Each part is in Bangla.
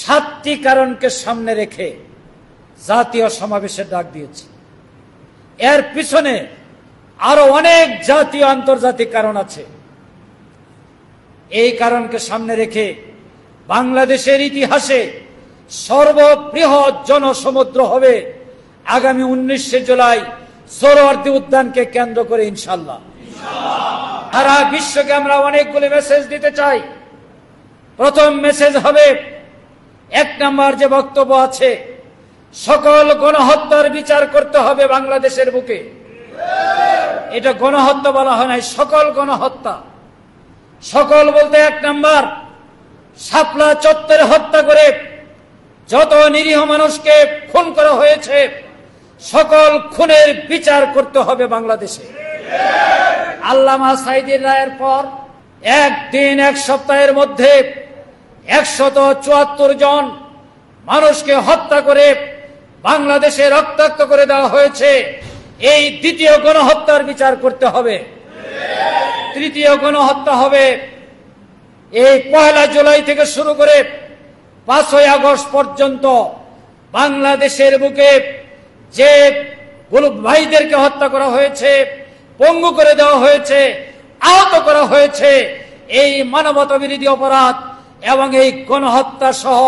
7টি কারণকে সামনে রেখে জাতীয় সমাবেশের ডাক দিয়েছি। এর পিছনে আরো অনেক জাতীয় আন্তর্জাতিক কারণ আছে। এই কারণকে সামনে রেখে বাংলাদেশের ইতিহাসে সর্ববৃহৎ জনসমুদ্র হবে আগামী 19শে জুলাই সোহরাওয়ার্দী উদ্যানকে কেন্দ্র করে, ইনশাআল্লাহ। সারা বিশ্বকে আমরা অনেকগুলি মেসেজ দিতে চাই। প্রথম মেসেজ হবে, 1 নম্বর যে বক্তব্য আছে, সকল গণহত্যার বিচার করতে হবে বাংলাদেশের বুকে। এটা গণহত্যা বলা হয় নাই, সকল গণহত্যা। সকল বলতে 1 নম্বর, শাপলা চত্বরে হত্যা করে যত নিরীহ মানুষকে খুন করা হয়েছে, সকল খুনের বিচার করতে হবে বাংলাদেশে। আল্লামা সাঈদীর রায়ের পর একদিন 1 সপ্তাহের মধ্যে 174 জন মানুষকে হত্যা করে বাংলাদেশে রক্তাক্ত করে দেওয়া হয়েছে। এই দ্বিতীয় গণহত্যার বিচার করতে হবে। তৃতীয় গণহত্যা হবে এই 1 জুলাই থেকে শুরু করে 5ই আগস্ট পর্যন্ত বাংলাদেশের বুকে যে ভাইদেরকে হত্যা করা হয়েছে, পঙ্গু করে দেওয়া হয়েছে, আহত করা হয়েছে, এই মানবতা বিরোধী অপরাধ এবং এই গণহত্যা সহ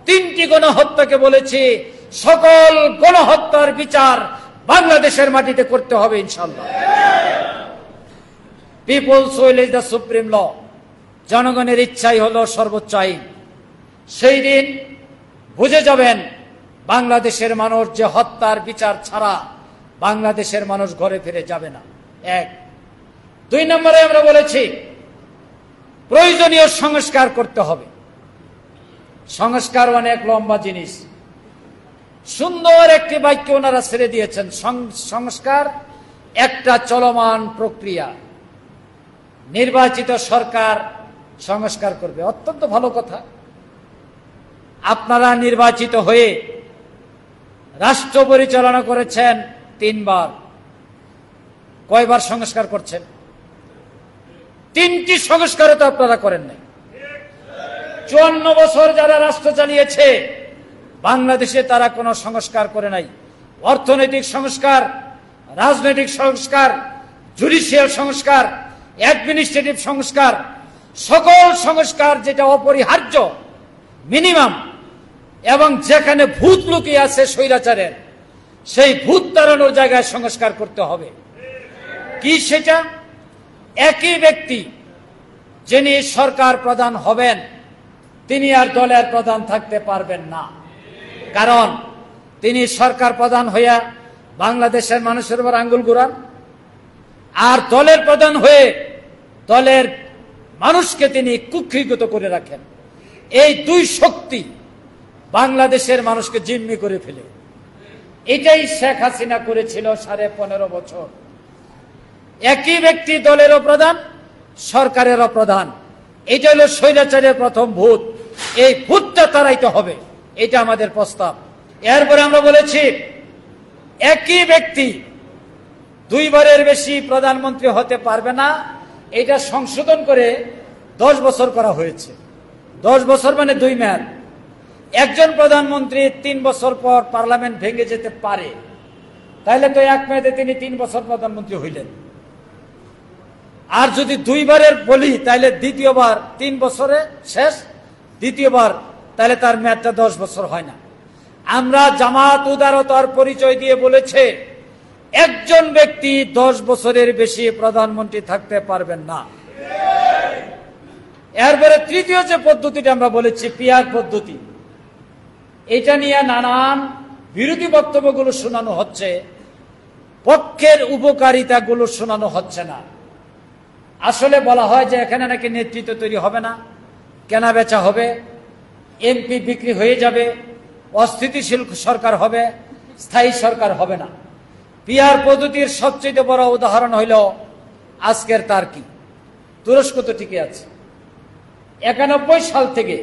3টি গণহত্যাকে বলেছি সকল গণহত্যার বিচার বাংলাদেশের মাটিতে করতে হবে, ইনশাআল্লাহ। People's will is the supreme law. জনগণের ইচ্ছাই হলো সর্বোচ্চ আইন। সেই দিন বুঝে যাবেন বাংলাদেশের মানুষ যে হত্যার বিচার ছাড়া বাংলাদেশের মানুষ ঘরে ফিরে যাবে না। 1। 2 নম্বরে আমরা বলেছি প্রয়োজনীয় সংস্কার করতে হবে। সংস্কার অনেক লম্বা জিনিস। সুন্দর একটি বাক্য ওনারা ছেড়ে দিয়েছেন, সংস্কার একটা চলমান প্রক্রিয়া। নির্বাচিত সরকার সংস্কার করবে, অত্যন্ত ভালো কথা। আপনারা নির্বাচিত হয়ে রাষ্ট্র পরিচালনা করেছেন 3 বার। কয়বার সংস্কার করছেন? 3টি সংস্কারও তো আপনারা করেন নাই। 54 বছর যারা রাষ্ট্র চালিয়েছে বাংলাদেশে তারা কোনো সংস্কার করে নাই। অর্থনৈতিক সংস্কার, রাজনৈতিক সংস্কার, জুডিশিয়াল সংস্কার, অ্যাডমিনিস্ট্রেটিভ সংস্কার, সকল সংস্কার যেটা অপরিহার্য মিনিমাম, এবং যেখানে ভূত লুকিয়ে আছে স্বৈরাচারের, সেই ভূত তাড়ানোর জায়গায় সংস্কার করতে হবে। কি সেটা? একই ব্যক্তি যিনি সরকার প্রধান হবেন তিনি আর দলের প্রধান থাকতে পারবেন না। কারণ তিনি সরকার প্রধান হইয়া বাংলাদেশের মানুষের উপর আঙ্গুল ঘুরান, আর দলের প্রধান হয়ে দলের মানুষকে তিনি কুক্ষিগত করে রাখেন। এই 2 শক্তি বাংলাদেশের মানুষকে জিম্মি করে ফেলে। এটাই শেখ হাসিনা করেছিল 15.5 বছর। একই ব্যক্তি দলেরও প্রধান, সরকারেরও প্রধান। এটা হলো স্বৈরাচারের প্রথম ভূত। এই ভূতটা তাড়াইতে হবে, এটা আমাদের প্রস্তাব। এরপরে আমরা বলেছি একই ব্যক্তি 2 বারের বেশি প্রধানমন্ত্রী হতে পারবে না। এটা সংশোধন করে 10 বছর করা হয়েছে। 10 বছর মানে 2 মেয়াদ। একজন প্রধানমন্ত্রী 3 বছর পর পার্লামেন্ট ভেঙে যেতে পারে, তাহলে তো 1 মেয়াদে তিনি 3 বছর প্রধানমন্ত্রী হইলেন। আর যদি 2 বারের বলি তাহলে দ্বিতীয়বার 3 বছরে শেষ, দ্বিতীয়বার তাহলে তার মেয়াদটা 10 বছর হয় না। আমরা জামাত উদারতার পরিচয় দিয়ে বলেছে একজন ব্যক্তি 10 বছরের বেশি প্রধানমন্ত্রী থাকতে পারবেন না। এরপরে তৃতীয় যে পদ্ধতিটা আমরা বলেছি পিয়ার পদ্ধতি, এটা নিয়ে নানান বিরোধী বক্তব্যগুলো শোনানো হচ্ছে, পক্ষের উপকারিতাগুলো শোনানো হচ্ছে না। আসলে বলা হয় যে এখানে নাকি নেতৃত্ব তৈরি হবে না, কেনা বেচা হবে, এমপি বিক্রি হয়ে যাবে, অস্থিতিশীল সরকার হবে, স্থায়ী সরকার হবে না। পিয়ার পদ্ধতির সবচেয়ে বড় উদাহরণ হইল আজকের তার্কি। তুরস্ক তো টিকে আছে 91 সাল থেকে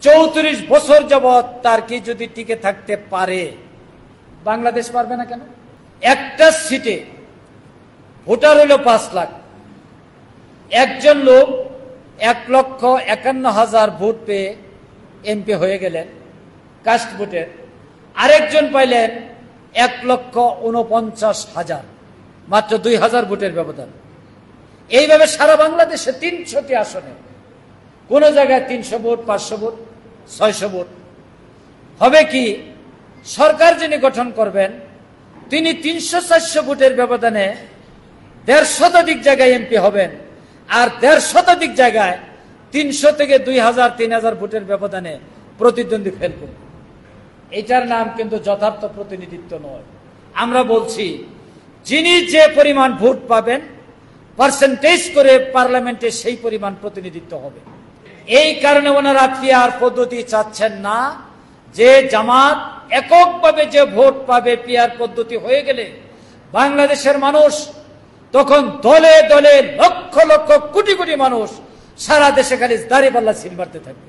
34 বছর যাবৎ। তার্কি যদি টিকে থাকতে পারে, বাংলাদেশ পারবে না কেন? একটা সিটে ভোটার হইল 5 লাখ। একজন লোক 1,51,000 ভোট পেয়ে এমপি হয়ে গেলেন কাস্ট ভোটের, আরেকজন পাইলেন 1,49,000, মাত্র 2,000 ভোটের ব্যবধান। এইভাবে সারা বাংলাদেশে 300টি আসনে, কোন জায়গায় 300 ভোট, 500 ভোট, 600 ভোট। হবে কি, সরকার যিনি গঠন করবেন তিনি 300-400 ভোটের ব্যবধানে 1.5 শতাধিক জায়গায় এমপি হবেন, আর 1.5 শতাধিক জায়গায় 300 থেকে 2,000-3,000 ভোটের ব্যবধানে প্রতিদ্বন্দ্বী ফেল করবে। এটার নাম কিন্তু যথার্থ প্রতিনিধিত্ব নয়। আমরা বলছি, যিনি যে পরিমাণ ভোট পাবেন পার্সেন্টেজ করে পার্লামেন্টে সেই পরিমাণ প্রতিনিধিত্ব হবে। এই কারণে ওনারা পিআর পদ্ধতি চাচ্ছেন না, যে জামাত এককভাবে যে ভোট পাবে পিআর পদ্ধতি হয়ে গেলে বাংলাদেশের মানুষ তখন দলে দলে লক্ষ লক্ষ কোটি কোটি মানুষ সারা দেশে খালি দাঁড়িপাল্লা সিল মারতে থাকবে,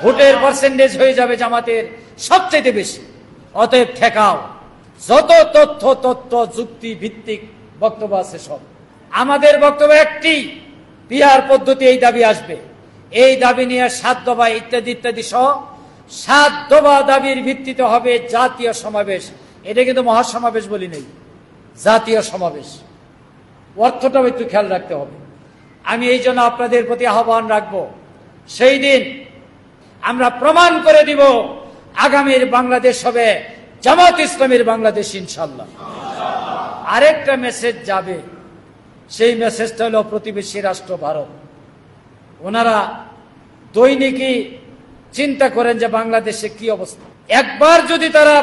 ভোটের পার্সেন্টেজ হয়ে যাবে জামাতের সবচেয়ে বেশি। অতএব ঠেকাও, যত তথ্য যুক্তি ভিত্তিক বক্তব্য আছে সব। আমাদের বক্তব্য একটি, পিআর পদ্ধতি এই দাবি আসবে, এই দাবি নিয়ে 7 দফা ইত্যাদি ইত্যাদি সহ 7 দফা দাবির ভিত্তিতে হবে জাতীয় সমাবেশ। এটা কিন্তু মহাসমাবেশ বলি নেই, জাতীয় সমাবেশ। অর্থটাও একটু খেয়াল রাখতে হবে। আমি এই জন্য আপনাদের প্রতি আহ্বান রাখবো, সেই দিন আমরা প্রমাণ করে দিব আগামীর বাংলাদেশ হবে জামাত ইসলামের বাংলাদেশ ইনশাল্লাহ। আরেকটা মেসেজ যাবে, সেই মেসেজটা হলো প্রতিবেশী রাষ্ট্র ভারত। ওনারা দৈনিকই চিন্তা করেন যে বাংলাদেশে কি অবস্থা। একবার যদি তারা,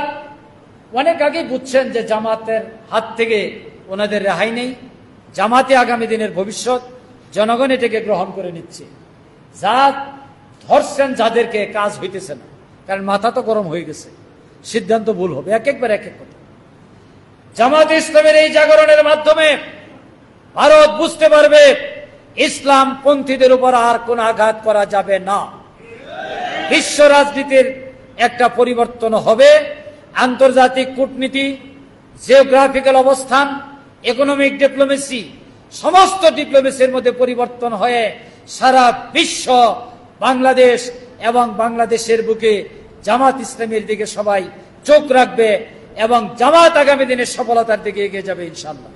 অনেক আগে বুঝছেন যে জামাতের হাত থেকে ওনাদের রেহাই নেই, জামাতে আগামী দিনের ভবিষ্যৎ, জনগণ এটাকে গ্রহণ করে নিচ্ছে। যা ধরছেন যাদেরকে, কাজ হইতেছে না, কারণ মাথা তো গরম হয়ে গেছে, সিদ্ধান্ত ভুল হবে, এক একবার এক এক কথা। জামাত ইসলামের এই জাগরণের মাধ্যমে ভারত বুঝতে পারবে ইসলাম পন্থীদের উপর আর কোন আঘাত করা যাবে না। বিশ্ব রাজনীতির একটা পরিবর্তন হবে, আন্তর্জাতিক কূটনীতি, জিওগ্রাফিক্যাল অবস্থান, ইকোনমিক ডিপ্লোমেসি, সমস্ত ডিপ্লোমেসির মধ্যে পরিবর্তন হয়ে সারা বিশ্ব বাংলাদেশ এবং বাংলাদেশের বুকে জামাত ইসলামের দিকে সবাই চোখ রাখবে এবং জামাত আগামী দিনের সফলতার দিকে এগিয়ে যাবে ইনশাআল্লাহ।